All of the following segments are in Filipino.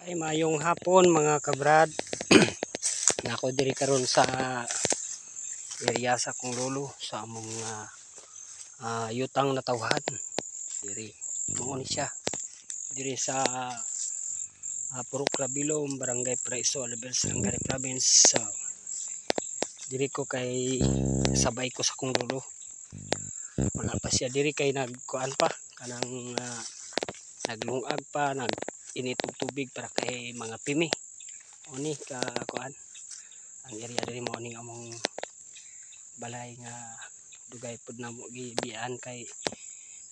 Ay mayong hapon mga kabrad. Nako diri karon sa area sa kong lolo sa among yutang na tawhan. Diri mo ni siya. Diri sa Purok Rabilom, Barangay Paraiso, Alabel, Sarangani Province. Diri ko kay sabay ko sa kong lolo. Wala pa siya diri kay nagkuan pa kanang naglungag pa, init og tubig para kay mga pimi. Oni ka kuan ang area diri mo ni among balay nga dugay pud na mo gibian kay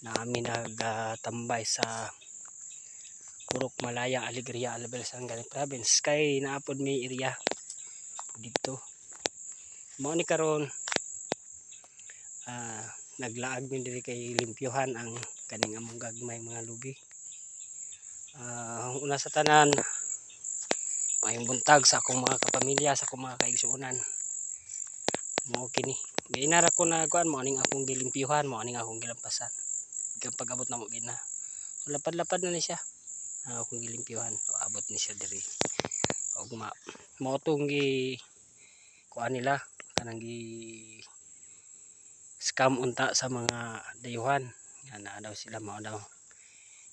naami nagatambay sa Purok Malaya, Alegria, Alabel, Sarangani Province kay naapod mi area dito. Mo ni karon naglaag mi diri kay limpyuhan ang kaning among gagmay mga lubi. Una sa tanan, mayong buntag sa akong mga kapamilya, sa akong mga kaigsuonan. Mao kini. Giinara ko na kuan mo aning akong gilimpyuhan, mo aning akong gilampasan. Hanggang pag-abot na mo gina. So, lapad-lapad na ni siya. Akong gilimpyuhan, abot ni siya diri. Og mao tong gi kuan nila kanang gi scam unta sa mga dayuhan. Nga naa daw sila mao daw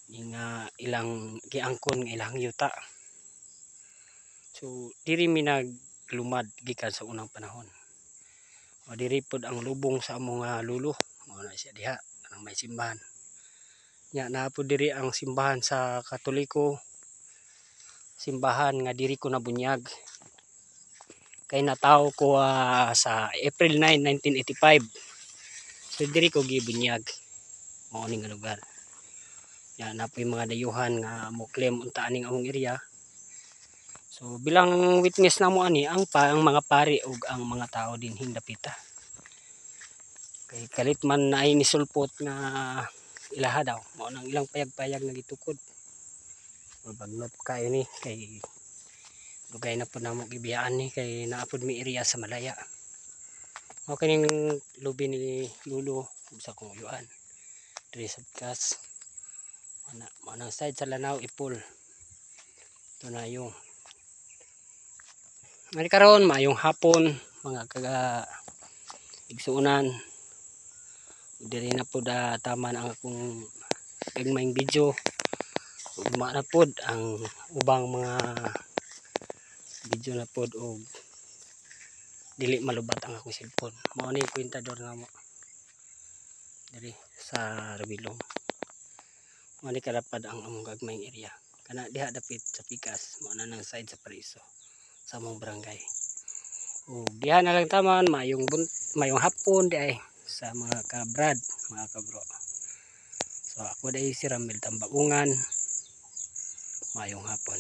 nga ilang giangkon nga ilang yuta. So diri mi naglumad gikan sa unang panahon. O diri pod ang lubong sa among lulo. Mao na siya diha kanang may simbahan. Nya naa pod diri ang simbahan sa Katoliko. Simbahan nga diri ko nabunyag. Kay natawo ko sa April 9, 1985. So diri ko gibunyag. Mao ni nga lugar. Yan na po yung mga dayuhan nga mo claim unta aning among area. So bilang witness na mo ani ang mga pari ug ang mga tao din hindapita. Kay kalit man naay ni sulpot nga ilaha daw mao nang ilang payag-payag nga gitukod. Mabagnot kayo ni kay dugay na po na mo gibiyaan ni kay naapod mi area sa Malaya. Mao kining lubi ni Lulo sa kong uyuan. Diri sa Pikas. Manang side sa Lanao Ipol. Ito na yung mali karon mayong hapon mga igsuunan. Diri na pod tama na ang akong gagmayng video. Ugma na pod ang ubang mga video na pod og dili malubat ang akong cellphone. Mao ni kwentador nga mo diri sa Rabilom. Mali kalapad ang among gagmayng area. Kana diha dapit sa Pikas, mo na nang side sa Paraiso sa among barangay. O diha na lang taman mayong hapon di ay sa mga kabrad, mga kabro. So ako dai si Ramil Tambaungan. Mayong hapon.